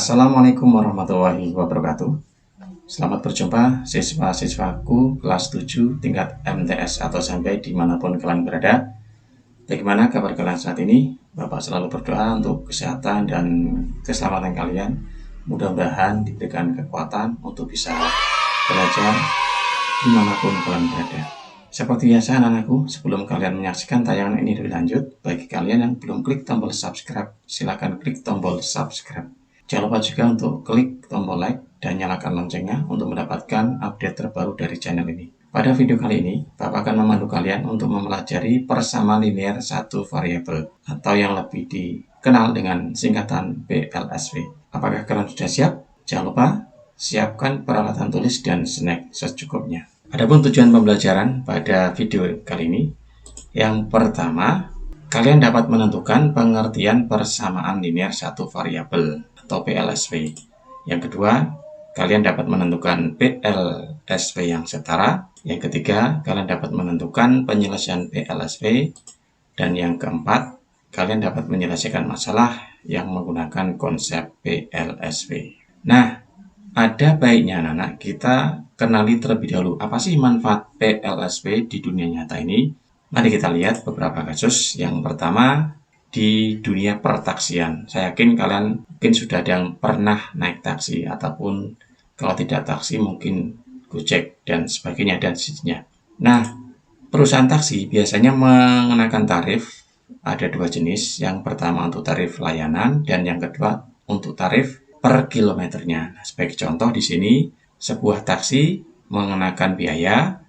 Assalamualaikum warahmatullahi wabarakatuh. Selamat berjumpa siswa-siswaku kelas 7 tingkat MTS atau sampai dimanapun kalian berada. Bagaimana kabar kalian saat ini? Bapak selalu berdoa untuk kesehatan dan keselamatan kalian. Mudah-mudahan diberikan kekuatan untuk bisa belajar dimanapun kalian berada. Seperti biasa anak-anakku, sebelum kalian menyaksikan tayangan ini lebih lanjut, bagi kalian yang belum klik tombol subscribe, silakan klik tombol subscribe. Jangan lupa juga untuk klik tombol like dan nyalakan loncengnya untuk mendapatkan update terbaru dari channel ini. Pada video kali ini, Bapak akan memandu kalian untuk mempelajari persamaan linear satu variabel atau yang lebih dikenal dengan singkatan PLSV. Apakah kalian sudah siap? Jangan lupa siapkan peralatan tulis dan snack secukupnya. Adapun tujuan pembelajaran pada video kali ini, yang pertama, kalian dapat menentukan pengertian persamaan linear satu variabel atau PLSV. Yang kedua, kalian dapat menentukan PLSV yang setara. Yang ketiga, kalian dapat menentukan penyelesaian PLSV. Dan yang keempat, kalian dapat menyelesaikan masalah yang menggunakan konsep PLSV. Nah, ada baiknya anak-anak kita kenali terlebih dahulu apa sih manfaat PLSV di dunia nyata ini. Mari kita lihat beberapa kasus. Yang pertama, di dunia pertaksian. Saya yakin kalian mungkin sudah ada yang pernah naik taksi, ataupun kalau tidak taksi mungkin Gojek dan sebagainya dan sejenisnya. Nah, perusahaan taksi biasanya mengenakan tarif, ada dua jenis. Yang pertama untuk tarif layanan dan yang kedua untuk tarif per kilometernya. Nah, sebagai contoh di sini sebuah taksi mengenakan biaya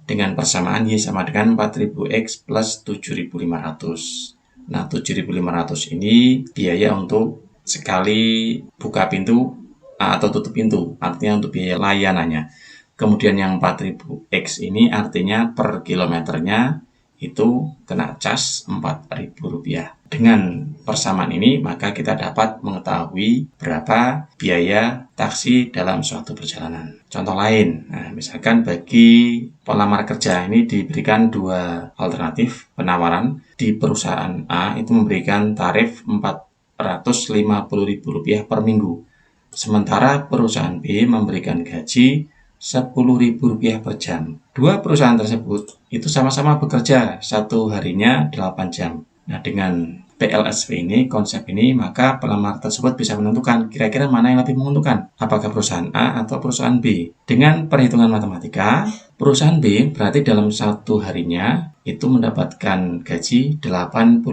dengan persamaan Y sama dengan 4000X plus 7500. Nah, 7500 ini biaya untuk sekali buka pintu atau tutup pintu, artinya untuk biaya layanannya. Kemudian yang 4000X ini artinya per kilometernya itu kena cas Rp4.000. Dengan persamaan ini maka kita dapat mengetahui berapa biaya taksi dalam suatu perjalanan. Contoh lain, nah, misalkan bagi pelamar kerja ini diberikan dua alternatif penawaran. Di perusahaan A itu memberikan tarif Rp450.000 per minggu. Sementara perusahaan B memberikan gaji Rp10.000 per jam. Dua perusahaan tersebut itu sama-sama bekerja satu harinya 8 jam. Nah, dengan PLSV ini, konsep ini, maka pelamar tersebut bisa menentukan kira-kira mana yang lebih menguntungkan, apakah perusahaan A atau perusahaan B. Dengan perhitungan matematika, perusahaan B berarti dalam satu harinya itu mendapatkan gaji 80.000.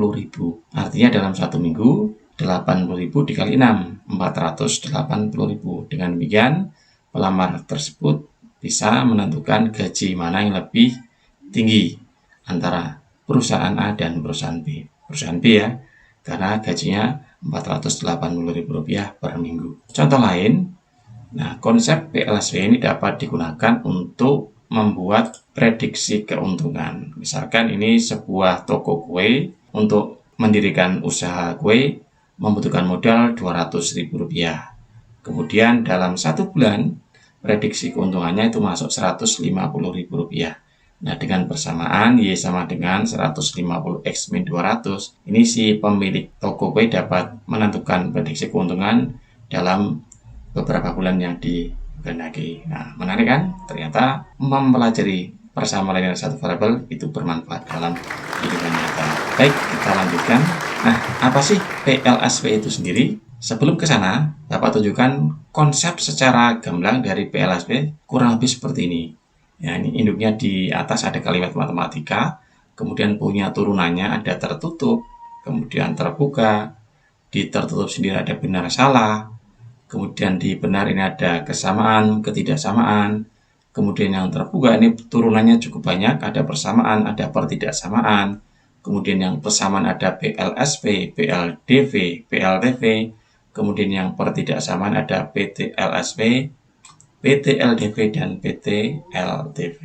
Artinya dalam satu minggu 80.000 dikali 6, 480.000. Dengan demikian, pelamar tersebut bisa menentukan gaji mana yang lebih tinggi antara perusahaan A dan perusahaan B. Perusahaan B ya, karena gajinya Rp480.000 per minggu. Contoh lain, nah, konsep PLSV ini dapat digunakan untuk membuat prediksi keuntungan. Misalkan ini sebuah toko kue, untuk mendirikan usaha kue membutuhkan modal Rp200.000. Kemudian dalam satu bulan prediksi keuntungannya itu masuk Rp150.000. Nah, dengan persamaan Y sama dengan 150X min 200, ini si pemilik toko kue dapat menentukan prediksi keuntungan dalam beberapa bulan yang dikehendaki. Nah, menarik kan? Ternyata mempelajari persamaan linear satu variabel itu bermanfaat dalam kehidupan nyata. Baik, kita lanjutkan. Nah, apa sih PLSV itu sendiri? Sebelum ke sana, Bapak tunjukkan konsep secara gamblang dari PLSV kurang lebih seperti ini. Ya, ini induknya di atas ada kalimat matematika, kemudian punya turunannya ada tertutup, kemudian terbuka. Di tertutup sendiri ada benar salah, kemudian di benar ini ada kesamaan, ketidaksamaan. Kemudian yang terbuka ini turunannya cukup banyak, ada persamaan, ada pertidaksamaan. Kemudian yang persamaan ada PLSV, PLDV, PLTV. Kemudian yang pertidaksamaan ada PTLSV, PTLDV, dan PTLTV.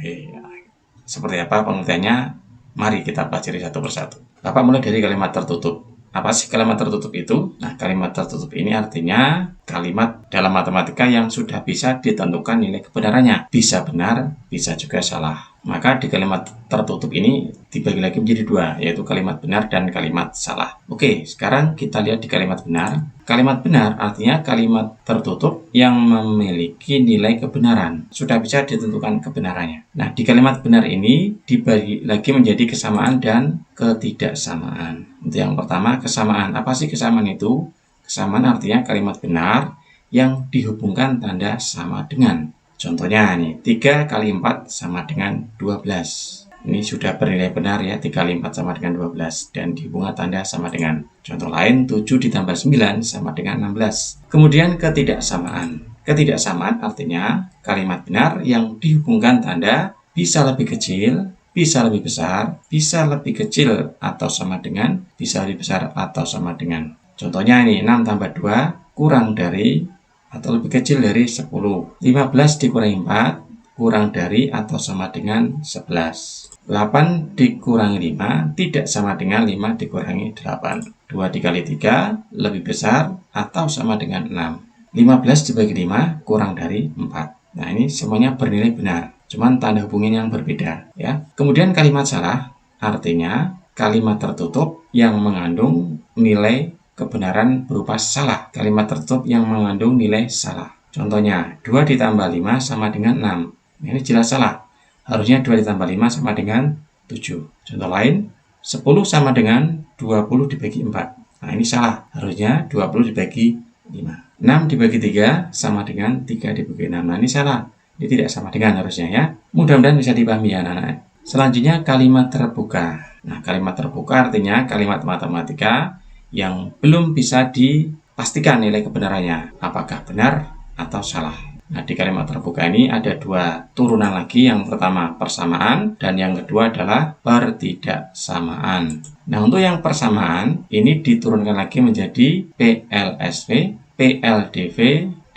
Seperti apa pengertiannya? Mari kita pelajari satu persatu. Bapak mulai dari kalimat tertutup. Apa sih kalimat tertutup itu? Nah, kalimat tertutup ini artinya kalimat dalam matematika yang sudah bisa ditentukan nilai kebenarannya. Bisa benar, bisa juga salah. Maka di kalimat tertutup ini dibagi lagi menjadi dua, yaitu kalimat benar dan kalimat salah. Oke, sekarang kita lihat di kalimat benar. Kalimat benar artinya kalimat tertutup yang memiliki nilai kebenaran. Sudah bisa ditentukan kebenarannya. Nah, di kalimat benar ini dibagi lagi menjadi kesamaan dan ketidaksamaan. Untuk yang pertama, kesamaan. Apa sih kesamaan itu? Kesamaan artinya kalimat benar yang dihubungkan tanda sama dengan. Contohnya nih, 3 kali 4 sama dengan 12. Ini sudah bernilai benar ya, 3 kali 4 sama dengan 12. Dan dihubungkan tanda sama dengan. Contoh lain, 7 ditambah 9 sama dengan 16. Kemudian ketidaksamaan. Ketidaksamaan artinya kalimat benar yang dihubungkan tanda bisa lebih kecil, bisa lebih besar, bisa lebih kecil atau sama dengan, bisa lebih besar atau sama dengan. Contohnya ini, 6 tambah 2 kurang dari atau lebih kecil dari 10. 15 dikurangi 4 kurang dari atau sama dengan 11. 8 dikurangi 5 tidak sama dengan 5 dikurangi 8. 2 dikali 3 lebih besar atau sama dengan 6. 15 dibagi 5 kurang dari 4. Nah, ini semuanya bernilai benar, cuman tanda hubungin yang berbeda ya. Kemudian kalimat salah artinya kalimat tertutup yang mengandung nilai kebenaran berupa salah. Kalimat tertutup yang mengandung nilai salah. Contohnya, 2 ditambah 5 sama dengan 6. Ini jelas salah. Harusnya 2 ditambah 5 sama dengan 7. Contoh lain, 10 sama dengan 20 dibagi 4. Nah, ini salah. Harusnya 20 dibagi 5. 6 dibagi 3 sama dengan 3 dibagi 6. Nah, ini salah. Ini tidak sama dengan harusnya ya. Mudah-mudahan bisa dipahami ya anak-anak. Selanjutnya kalimat terbuka. Nah, kalimat terbuka artinya kalimat matematika yang belum bisa dipastikan nilai kebenarannya, apakah benar atau salah. Nah, di kalimat terbuka ini ada dua turunan lagi. Yang pertama persamaan dan yang kedua adalah pertidaksamaan. Nah, untuk yang persamaan ini diturunkan lagi menjadi PLSV, PLDV,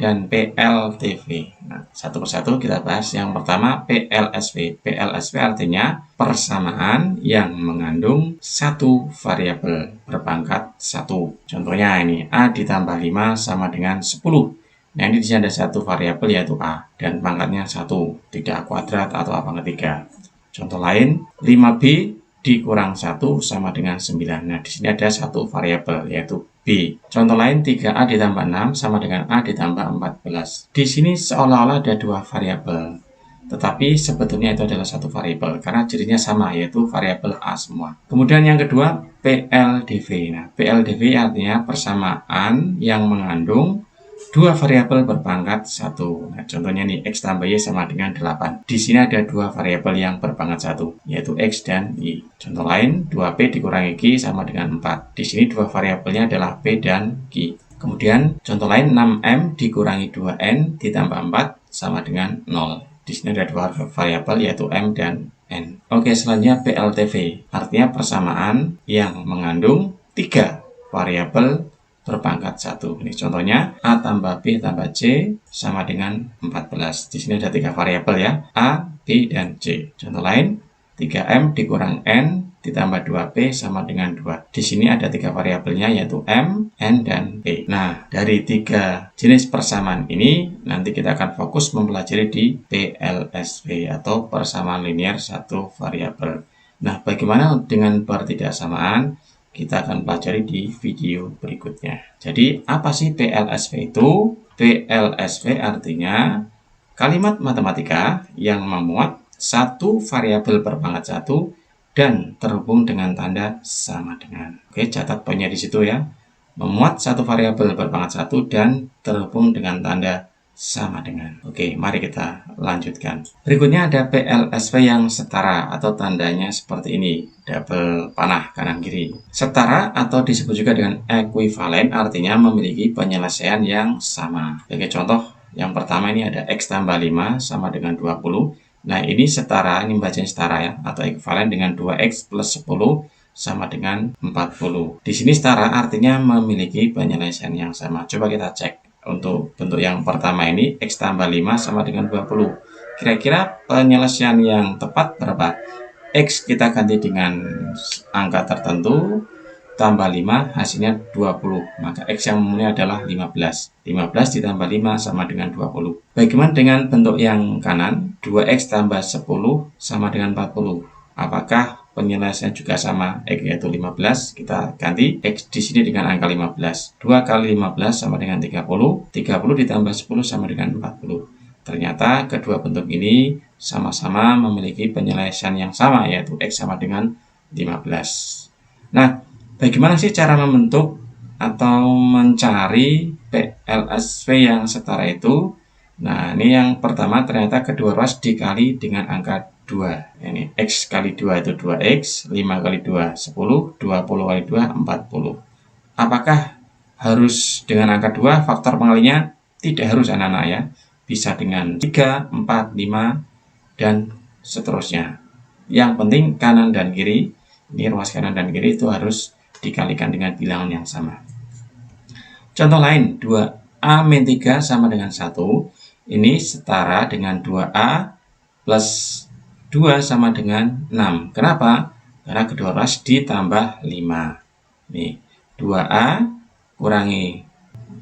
dan PLTV. Nah, satu persatu kita bahas. Yang pertama PLSV. PLSV artinya persamaan yang mengandung satu variabel berpangkat 1. Contohnya ini, A ditambah 5 sama dengan 10. Nah, ini di sini ada satu variabel yaitu A dan pangkatnya 1, tidak kuadrat atau A pangkat 3. Contoh lain, 5B dikurang 1 sama dengan 9. Nah, di sini ada satu variabel yaitu B. Contoh lain, 3A ditambah 6 sama dengan A ditambah 14. Di sini seolah-olah ada dua variabel, tetapi sebetulnya itu adalah satu variabel karena cirinya sama, yaitu variabel A semua. Kemudian yang kedua, PLDV. Nah, PLDV artinya persamaan yang mengandung dua variabel berpangkat 1. Nah, contohnya nih, X tambah Y sama dengan 8. Di sini ada dua variabel yang berpangkat 1, yaitu X dan Y. Contoh lain, 2P dikurangi Q sama dengan 4. Di sini dua variabelnya adalah P dan Q. Kemudian, contoh lain, 6M dikurangi 2N ditambah 4 sama dengan 0. Di sini ada dua variabel yaitu M dan N. Oke, selanjutnya PLTV. Artinya persamaan yang mengandung 3 variabel berpangkat 1. Ini contohnya A tambah B tambah C sama dengan 14. Di sini ada 3 variabel ya, A, B, dan C. Contoh lain, 3M dikurang N ditambah 2P sama dengan 2. Di sini ada 3 variabelnya yaitu M, N, dan P. Nah, dari 3 jenis persamaan ini nanti kita akan fokus mempelajari di PLSV atau persamaan linear satu variabel. Nah, bagaimana dengan pertidaksamaan? Kita akan pelajari di video berikutnya. Jadi, apa sih PLSV itu? PLSV artinya kalimat matematika yang memuat satu variabel berpangkat 1 dan terhubung dengan tanda sama dengan. Oke, catat poinnya di situ ya. Memuat satu variabel berpangkat 1 dan terhubung dengan tanda sama dengan. Oke, mari kita lanjutkan. Berikutnya ada PLSV yang setara atau tandanya seperti ini, double panah kanan kiri. Setara atau disebut juga dengan ekuivalen artinya memiliki penyelesaian yang sama. Sebagai contoh, yang pertama ini ada X tambah 5 sama dengan 20. Nah, ini setara, ini bacanya setara ya, atau ekuivalen dengan 2X plus 10 sama dengan 40. Di sini setara artinya memiliki penyelesaian yang sama. Coba kita cek. Untuk bentuk yang pertama ini, X tambah 5 sama dengan 20. Kira-kira penyelesaian yang tepat berapa? X kita ganti dengan angka tertentu, tambah 5, hasilnya 20. Maka X yang umumnya adalah 15. 15 ditambah 5 sama dengan 20. Bagaimana dengan bentuk yang kanan? 2x tambah 10 sama dengan 40. Apakah penyelesaian juga sama? X yaitu 15. Kita ganti X di sini dengan angka 15. 2 kali 15 sama dengan 30. 30 ditambah 10 sama dengan 40. Ternyata kedua bentuk ini sama-sama memiliki penyelesaian yang sama, yaitu X sama dengan 15. Nah, bagaimana sih cara membentuk atau mencari PLSV yang setara itu? Nah, ini yang pertama ternyata kedua ruas dikali dengan angka 2. Ini X kali 2 itu 2X, 5 kali 2, 10, 20 kali 2, 40. Apakah harus dengan angka 2 faktor pengalinya? Tidak harus anak-anak ya. Bisa dengan 3, 4, 5, dan seterusnya. Yang penting kanan dan kiri, ini ruas kanan dan kiri itu harus dikalikan dengan bilangan yang sama. Contoh lain, 2A-3 sama dengan 1. Ini setara dengan 2A plus 2 sama dengan 6. Kenapa? Karena kedua ruas ditambah 5. Nih, 2A kurangi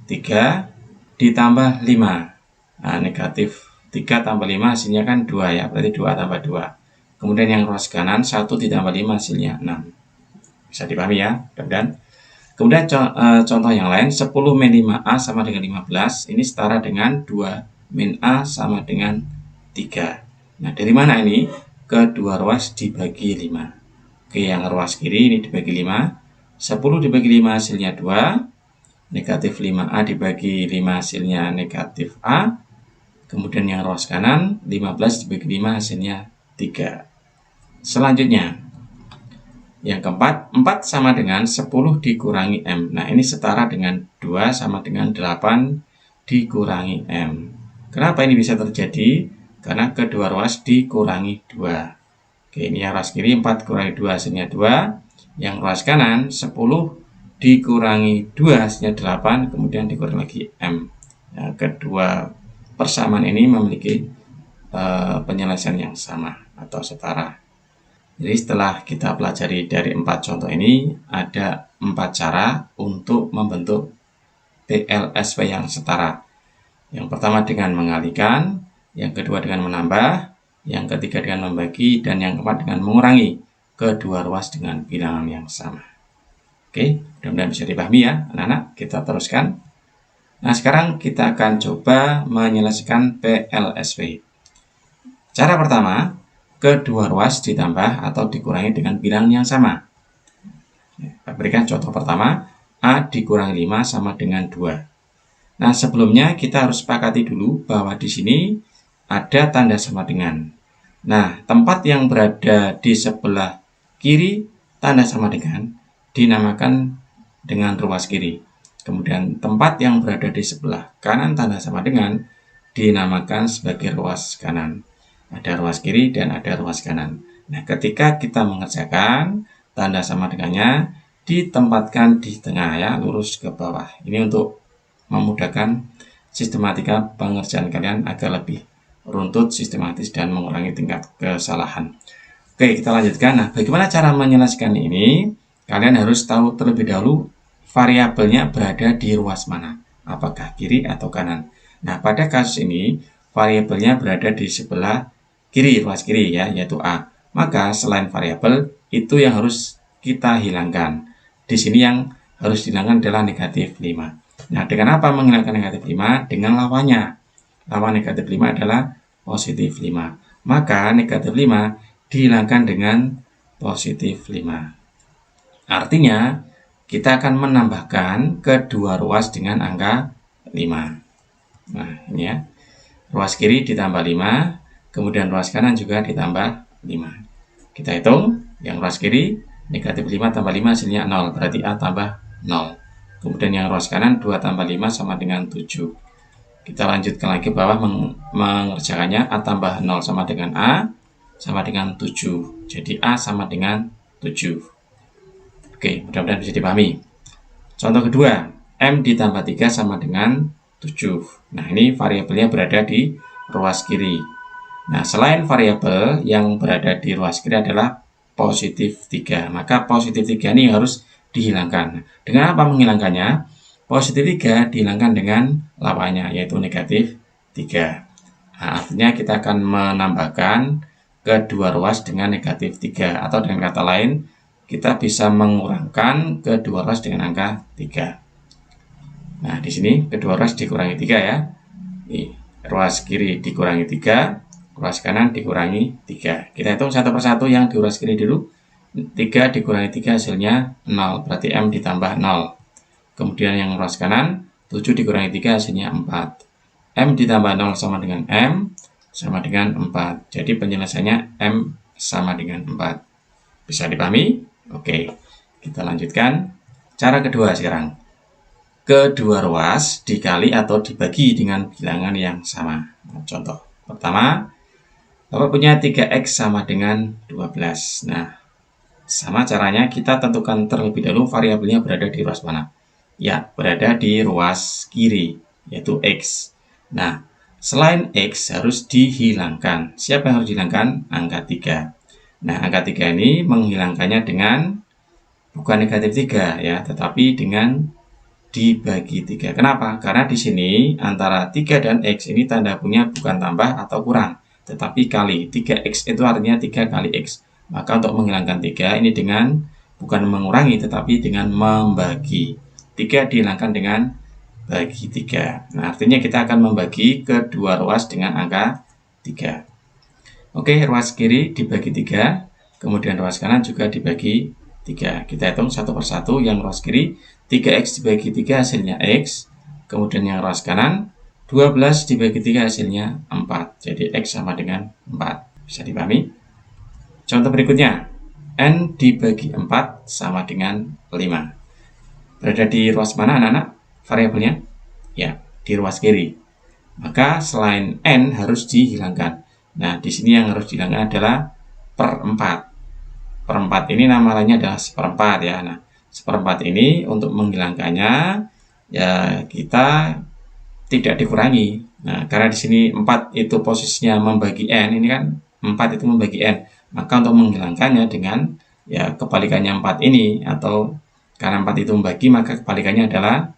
3 ditambah 5. Nah, negatif 3 tambah 5 hasilnya kan 2 ya, berarti 2 tambah 2. Kemudian yang ruas kanan 1 ditambah 5 hasilnya 6. Bisa dipahami ya, dan kemudian contoh yang lain, 10 min 5A sama dengan 15. Ini setara dengan 2 min A sama dengan 3. Nah, dari mana ini? Kedua ruas dibagi 5. Oke, yang ruas kiri ini dibagi 5. 10 dibagi 5 hasilnya 2. Negatif 5A dibagi 5 hasilnya negatif A. Kemudian yang ruas kanan, 15 dibagi 5 hasilnya 3. Selanjutnya, yang keempat, 4 sama dengan 10 dikurangi M. Nah, ini setara dengan 2 sama dengan 8 dikurangi M. Kenapa ini bisa terjadi? Karena kedua ruas dikurangi 2. Oke, ini yang ruas kiri 4 kurangi 2 hasilnya 2. Yang ruas kanan 10 dikurangi 2 hasilnya 8, kemudian dikurangi lagi M. Nah, kedua persamaan ini memiliki penyelesaian yang sama atau setara. Jadi setelah kita pelajari dari 4 contoh ini, ada 4 cara untuk membentuk PLSV yang setara. Yang pertama dengan mengalihkan, yang kedua dengan menambah, yang ketiga dengan membagi, dan yang keempat dengan mengurangi kedua ruas dengan bilangan yang sama. Oke, mudah-mudahan bisa dipahami ya anak-anak. Kita teruskan. Nah, sekarang kita akan coba menyelesaikan PLSV. Cara pertama, kedua ruas ditambah atau dikurangi dengan bilangan yang sama. Kita berikan contoh pertama, A dikurangi 5 sama dengan 2. Nah, sebelumnya kita harus sepakati dulu bahwa di sini ada tanda sama dengan. Nah, tempat yang berada di sebelah kiri tanda sama dengan dinamakan dengan ruas kiri. Kemudian tempat yang berada di sebelah kanan tanda sama dengan dinamakan sebagai ruas kanan. Ada ruas kiri dan ada ruas kanan. Nah, ketika kita mengerjakan, tanda sama dengannya ditempatkan di tengah ya, lurus ke bawah. Ini untuk memudahkan sistematika pengerjaan kalian agar lebih runtut, sistematis, dan mengurangi tingkat kesalahan. Oke, kita lanjutkan. Nah, bagaimana cara menyelesaikan ini? Kalian harus tahu terlebih dahulu variabelnya berada di ruas mana, apakah kiri atau kanan. Nah, pada kasus ini variabelnya berada di sebelah kiri, ruas kiri ya, yaitu A. Maka selain variabel itu yang harus kita hilangkan. Di sini yang harus dihilangkan adalah negatif 5. Nah, dengan apa menghilangkan negatif 5? Dengan lawannya. Lawan negatif 5 adalah positif 5. Maka negatif 5 dihilangkan dengan positif 5. Artinya, kita akan menambahkan kedua ruas dengan angka 5. Nah, ini ya. Ruas kiri ditambah 5, kemudian ruas kanan juga ditambah 5. Kita hitung, yang ruas kiri negatif 5 tambah 5 hasilnya 0, berarti A tambah 0. Kemudian yang ruas kanan 2 tambah 5 sama dengan 7. Kita lanjutkan lagi ke bawah mengerjakannya. A tambah 0 sama dengan A sama dengan 7. Jadi A sama dengan 7. Oke, mudah-mudahan bisa dipahami. Contoh kedua, M ditambah 3 sama dengan 7. Nah, ini variabelnya berada di ruas kiri. Nah, selain variabel yang berada di ruas kiri adalah positif 3. Maka positif 3 ini harus dihilangkan. Dengan apa menghilangkannya? Positif 3 dihilangkan dengan lawannya, yaitu negatif 3. Nah, artinya kita akan menambahkan kedua ruas dengan negatif 3, atau dengan kata lain kita bisa mengurangkan kedua ruas dengan angka 3. Nah, di sini kedua ruas dikurangi 3 ya. Nih, ruas kiri dikurangi 3, ruas kanan dikurangi 3. Kita hitung satu persatu. Yang di ruas kiri dulu. 3 dikurangi 3 hasilnya 0, berarti M ditambah 0. Kemudian yang ruas kanan 7 dikurangi 3 hasilnya 4. M ditambah 0 sama dengan M sama dengan 4. Jadi penyelesaiannya M sama dengan 4. Bisa dipahami? Oke, kita lanjutkan. Cara kedua sekarang. Kedua ruas dikali atau dibagi dengan bilangan yang sama. Nah, contoh pertama, Bapak punya 3X sama dengan 12. Nah, sama caranya kita tentukan terlebih dahulu variabelnya berada di ruas mana. Ya, berada di ruas kiri, yaitu X. Nah, selain X harus dihilangkan. Siapa yang harus dihilangkan? Angka 3. Nah, angka 3 ini menghilangkannya dengan bukan negatif 3 ya, tetapi dengan dibagi 3. Kenapa? Karena di sini antara 3 dan X ini tanda punya bukan tambah atau kurang, tetapi kali. 3X itu artinya 3 kali X. Maka untuk menghilangkan 3 ini dengan bukan mengurangi, tetapi dengan membagi. 3 dihilangkan dengan bagi 3. Nah, artinya kita akan membagi kedua ruas dengan angka 3. Oke, ruas kiri dibagi 3, kemudian ruas kanan juga dibagi 3. Kita hitung satu persatu. Yang ruas kiri 3X dibagi 3 hasilnya X, kemudian yang ruas kanan 12 dibagi 3 hasilnya 4. Jadi X sama dengan 4. Bisa dipahami? Contoh berikutnya, N dibagi 4 sama dengan 5. Berada di ruas mana anak-anak variabelnya? Ya, di ruas kiri. Maka selain N harus dihilangkan. Nah, di sini yang harus dihilangkan adalah per 4. Per 4 ini nama lainnya adalah seperempat ya. Nah, seperempat ini untuk menghilangkannya ya kita tidak dikurangi. Nah, karena di sini 4 itu posisinya membagi N, ini kan 4 itu membagi N. Maka untuk menghilangkannya dengan ya kebalikannya 4 ini, atau karena 4 itu membagi, maka kebalikannya adalah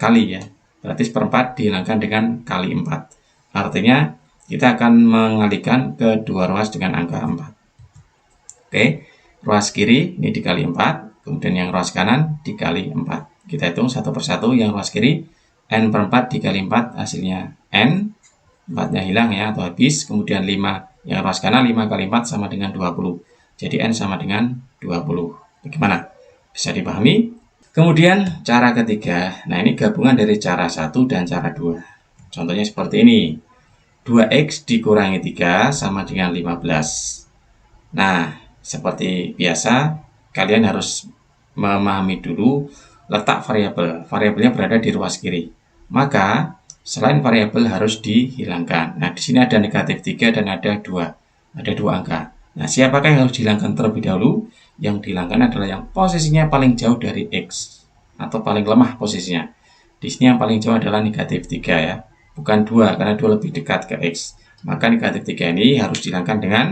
kali ya. Berarti seperempat dihilangkan dengan kali 4. Artinya kita akan mengalihkan kedua ruas dengan angka 4. Oke, ruas kiri ini dikali 4, kemudian yang ruas kanan dikali 4. Kita hitung satu persatu. Yang ruas kiri N per 4 dikali 4 hasilnya N, 4-nya hilang ya atau habis. Kemudian 5, yang ruas kanan 5 kali 4 sama dengan 20. Jadi N sama dengan 20. Bagaimana? Bisa dipahami? Kemudian cara ketiga. Nah, ini gabungan dari cara 1 dan cara 2. Contohnya seperti ini. 2X dikurangi 3 sama dengan 15. Nah, seperti biasa, kalian harus memahami dulu letak variabel. Variabelnya berada di ruas kiri. Maka, selain variabel harus dihilangkan. Nah, di sini ada negatif 3 dan ada 2. Ada 2 angka. Nah, siapakah yang harus dihilangkan terlebih dahulu? Yang dihilangkan adalah yang posisinya paling jauh dari X, atau paling lemah posisinya. Di sini yang paling jauh adalah negatif 3 ya. Bukan 2, karena 2 lebih dekat ke X. Maka negatif 3 ini harus dihilangkan dengan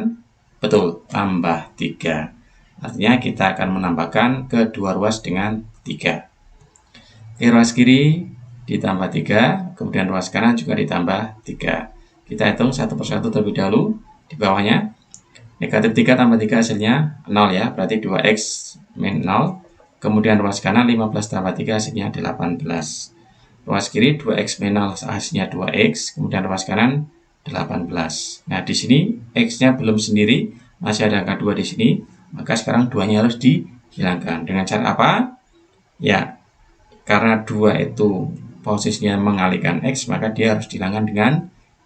betul, tambah 3. Artinya kita akan menambahkan kedua ruas dengan 3. Oke, ruas kiri ditambah 3, kemudian ruas kanan juga ditambah 3. Kita hitung satu persatu terlebih dahulu. Di bawahnya, negatif 3 tambah 3 hasilnya 0 ya, berarti 2X min 0. Kemudian ruas kanan 15 tambah 3 hasilnya 18. Ruas kiri 2X min 0 hasilnya 2X, kemudian ruas kanan 18. Nah, di sini X-nya belum sendiri, masih ada angka 2 di sini, maka sekarang 2-nya harus dihilangkan. Dengan cara apa? Ya, karena 2 itu posisinya mengalihkan X, maka dia harus dihilangkan dengan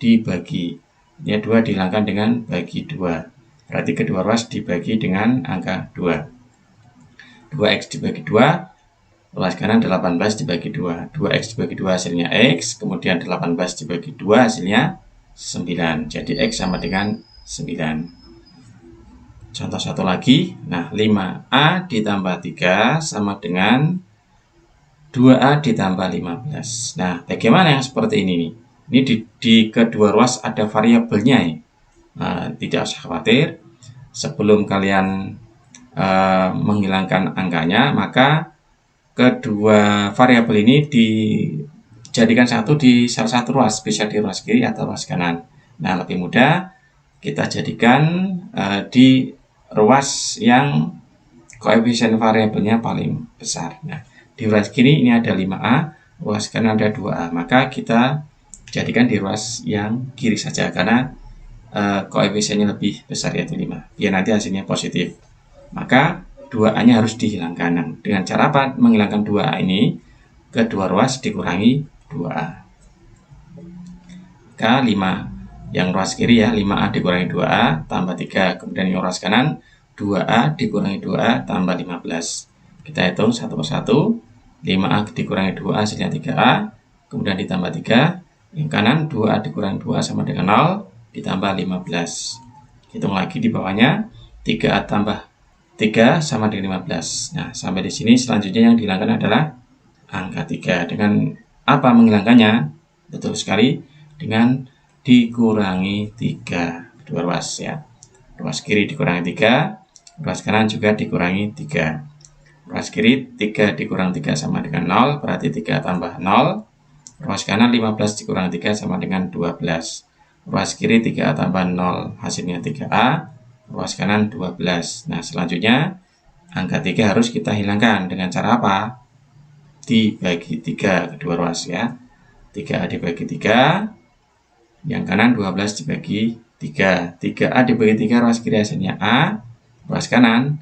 dibagi. Ya, 2 dihilangkan dengan bagi 2. Berarti kedua ruas dibagi dengan angka 2. 2X dibagi 2, ruas kanan 18 dibagi 2. 2X dibagi 2 hasilnya X, kemudian 18 dibagi 2 hasilnya 9. Jadi X sama dengan 9. Contoh satu lagi. Nah, 5A ditambah 3 sama dengan 2A ditambah 15. Nah, bagaimana yang seperti ini nih? Ini di kedua ruas ada variabelnya ya. Nah, tidak usah khawatir. Sebelum kalian menghilangkan angkanya, maka kedua variabel ini jadikan satu di salah satu ruas, bisa di ruas kiri atau ruas kanan. Nah, lebih mudah kita jadikan di ruas yang koefisien variabelnya paling besar. Nah, di ruas kiri ini ada 5A, ruas kanan ada 2A. Maka kita jadikan di ruas yang kiri saja karena koefisiennya lebih besar, yaitu 5. Biar nanti hasilnya positif. Maka 2A-nya harus dihilangkan. Nah, dengan cara apa? Menghilangkan 2A ini, kedua ruas dikurangi 2A. Maka 5 yang ruas kiri ya, 5A dikurangi 2A tambah 3. Kemudian yang ruas kanan 2A dikurangi 2A tambah 15. Kita hitung satu persatu. 5A dikurangi 2A hasilnya 3A. Kemudian ditambah 3. Yang kanan 2A dikurangi 2A sama dengan 0 ditambah 15. Hitung lagi di bawahnya, 3A tambah 3 sama dengan 15. Nah, sampai di sini selanjutnya yang dihilangkan adalah angka 3. Dengan apa menghilangkannya? Betul sekali, dengan dikurangi 3. Dua ruas ya. Ruas kiri dikurangi 3, ruas kanan juga dikurangi 3. Ruas kiri 3 dikurang 3 sama dengan 0, berarti 3 tambah 0. Ruas kanan 15 dikurang 3 sama dengan 12. Ruas kiri 3A tambah 0, hasilnya 3A. Ruas kanan 12. Nah, selanjutnya angka 3 harus kita hilangkan dengan cara apa? Dibagi 3 kedua ruas ya. 3A dibagi 3, yang kanan 12 dibagi 3. 3A dibagi 3 ruas kiri hasilnya A, ruas kanan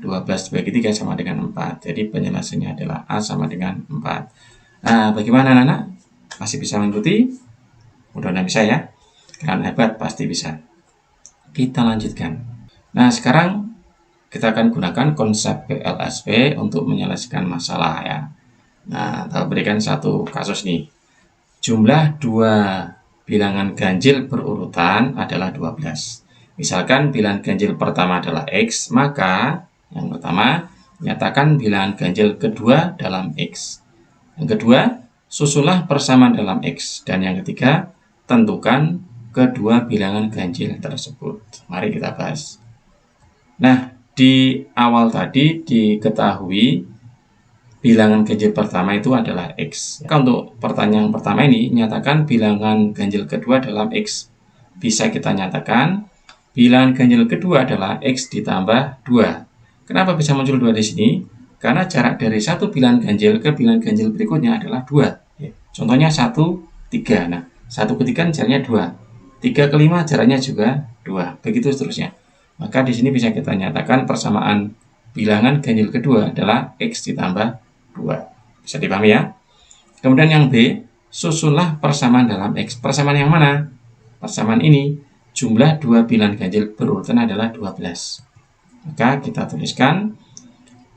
12 dibagi 3 sama dengan 4. Jadi penjelasannya adalah A sama dengan 4. Nah, bagaimana anak-anak? Masih bisa mengikuti? Mudah-mudahan bisa ya. Kalian hebat, pasti bisa. Kita lanjutkan. Nah, sekarang kita akan gunakan konsep PLSP untuk menyelesaikan masalah ya. Nah, kita berikan satu kasus nih. Jumlah 2 bilangan ganjil berurutan adalah 12. Misalkan bilangan ganjil pertama adalah X, maka yang pertama, nyatakan bilangan ganjil kedua dalam X. Yang kedua, susulah persamaan dalam X. Dan yang ketiga, tentukan kedua bilangan ganjil tersebut. Mari kita bahas. Nah, di awal tadi diketahui bilangan ganjil pertama itu adalah X. Maka untuk pertanyaan pertama ini, nyatakan bilangan ganjil kedua dalam X. Bisa kita nyatakan bilangan ganjil kedua adalah X ditambah 2. Kenapa bisa muncul 2 di sini? Karena jarak dari satu bilangan ganjil ke bilangan ganjil berikutnya adalah 2. Contohnya 1, 3. Nah, 1 ke 3 jaraknya 2. 3 ke 5 jaraknya juga 2. Begitu seterusnya. Maka di sini bisa kita nyatakan persamaan bilangan ganjil kedua adalah X ditambah 2. Bisa dipahami ya? Kemudian yang B, susunlah persamaan dalam X. Persamaan yang mana? Persamaan ini, jumlah 2 bilangan ganjil berurutan adalah 12. Maka kita tuliskan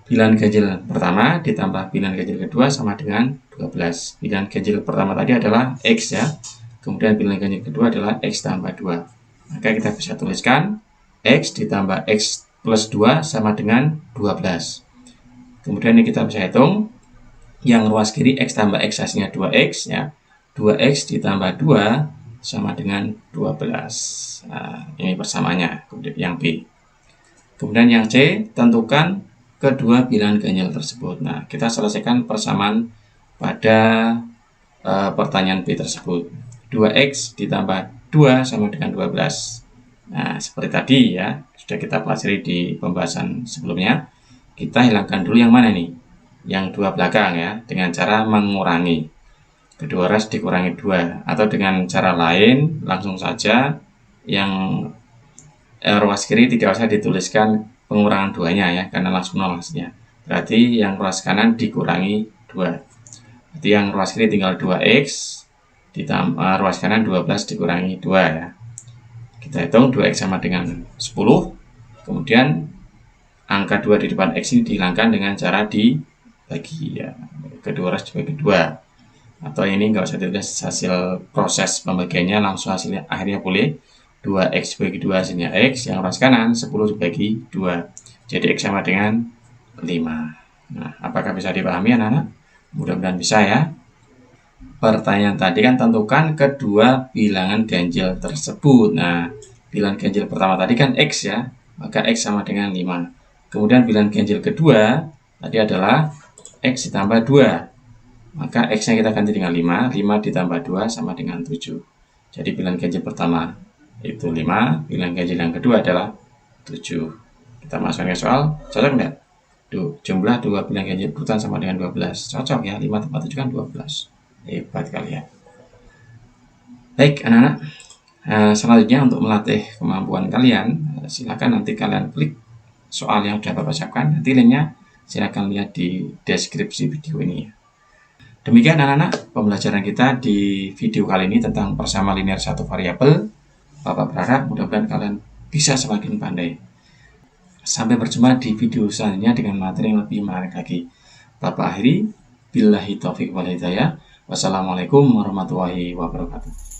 bilangan ganjil pertama ditambah bilangan ganjil kedua sama dengan 12. Bilangan ganjil pertama tadi adalah X ya. Kemudian bilangan ganjil kedua adalah X tambah 2. Maka kita bisa tuliskan X ditambah X plus 2 sama dengan 12. Kemudian ini kita bisa hitung yang ruas kiri X tambah X hasilnya 2X ya. 2X ditambah 2 sama dengan 12. Nah, ini persamaannya. Kemudian yang B. Kemudian yang C, tentukan kedua bilangan ganjil tersebut. Nah, kita selesaikan persamaan pada pertanyaan B tersebut. 2X ditambah 2 sama dengan 12. Nah, seperti tadi ya, sudah kita pelajari di pembahasan sebelumnya. Kita hilangkan dulu yang mana nih? Yang 2 belakang ya, dengan cara mengurangi. Kedua ruas dikurangi 2. Atau dengan cara lain, langsung saja yang ruas kiri tidak usah dituliskan pengurangan 2-nya ya, karena langsung 0 hasilnya. Berarti yang ruas kanan dikurangi 2. Berarti yang ruas kiri tinggal 2X, ditambah ruas kanan 12 dikurangi 2 ya. Kita hitung 2X sama dengan 10. Kemudian angka 2 di depan X ini dihilangkan dengan cara dibagi ya. Kedua ruas dibagi 2. Atau ini nggak usah ditulis hasil proses pembagiannya, langsung hasilnya akhirnya boleh. 2X dibagi 2 hasilnya X, yang ruas kanan 10 dibagi 2. Jadi X sama dengan 5. Nah, apakah bisa dipahami anak-anak? Mudah-mudahan bisa ya. Pertanyaan tadi kan tentukan kedua bilangan ganjil tersebut. Nah, bilangan ganjil pertama tadi kan X ya, maka X sama dengan 5. Kemudian bilangan ganjil kedua tadi adalah X ditambah 2. maka X-nya kita ganti dengan 5. 5 ditambah 2 sama dengan 7. Jadi bilangan ganjil pertama itu 5, bilangan ganjil yang kedua adalah 7. Kita masukkan ke soal, cocok enggak? Jumlah 2 bilangan ganjil berurutan sama dengan 12. Cocok ya, 5 tambah 7 kan 12. Hebat kalian. Baik anak-anak, selanjutnya untuk melatih kemampuan kalian, silakan nanti kalian klik soal yang sudah Bapak siapkan. Nanti linknya silakan lihat di deskripsi video ini. Demikian anak-anak pembelajaran kita di video kali ini tentang persamaan linear satu variabel. Bapak berharap mudah-mudahan kalian bisa semakin pandai. Sampai berjumpa di video selanjutnya dengan materi yang lebih menarik lagi. Bapak akhiri, billahi taufiq wal hidayah. Wassalamualaikum warahmatullahi wabarakatuh.